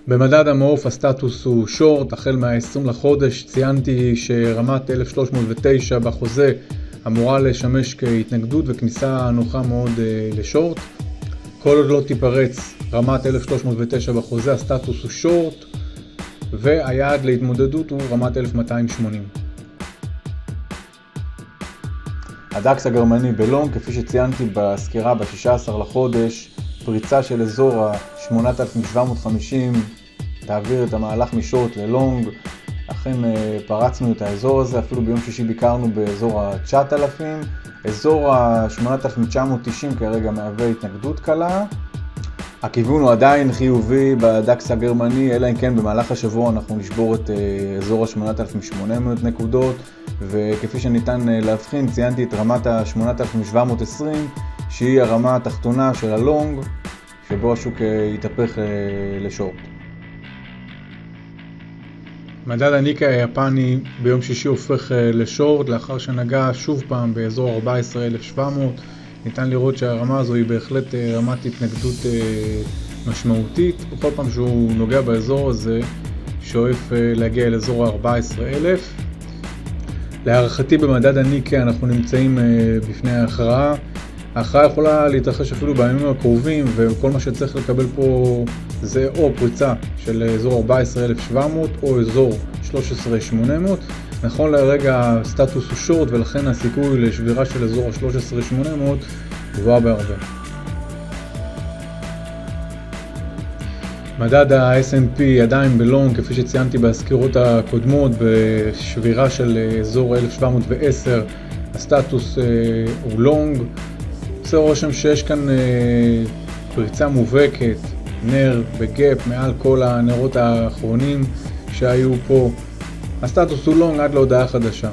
במדד המעוף הסטטוס הוא שורט. החל מה-20 לחודש ציינתי שרמת 1309 בחוזה אמורה לשמש כהתנגדות וכניסה נוחה מאוד לשורט. כל עוד לא תיפרץ רמת 1309 בחוזה, הסטטוס הוא שורט, והיעד להתמודדות הוא רמת 1280. הדקס הגרמני בלונג, כפי שציינתי בסקירה ב-16 לחודש, פריצה של אזור ה-8750 תעביר את המהלך משורט ללונג. אכן פרצנו את האזור הזה, אפילו ביום שישי ביקרנו באזור ה-9,000. אזור ה-8,990 כרגע מהווה התנגדות קלה. הכיוון הוא עדיין חיובי בדקס הגרמני, אלא אם כן במהלך השבוע אנחנו נשבור את אזור ה-8,800 נקודות, וכפי שניתן להבחין ציינתי את רמת ה-8,720 שהיא הרמה התחתונה של הלונג, שבו השוק יתהפך לשורט. מדד הניקאי היפני ביום שישי הופך לשורט לאחר שנגע שוב פעם באזור 14,700. ניתן לראות שהרמה הזו היא בהחלט רמת התנגדות משמעותית. בכל פעם שהוא נוגע באזור הזה שואף להגיע לאזור ה-14,000. להערכתי במדד הניקאי אנחנו נמצאים בפני ההכרעה. ההכרעה יכולה להתרחש אפילו בימים הקרובים, וכל מה שצריך לקבל פה זה או פריצה של אזור 14,700 או אזור 13,800. נכון לרגע הסטטוס הוא שורט, ולכן הסיכוי לשבירה של אזור ה-13,800 גבוה בהרבה. מדד ה-S&P עדיין בלונג, כפי שציינתי בסקירות הקודמות, בשבירה של אזור 1710 הסטטוס הוא לונג. עושה רושם שיש כאן פריצה מובהקת, נר בגאפ מעל כל הנרות האחרונים שהיו פה. הסטטוס הוא לונג עד להודעה חדשה.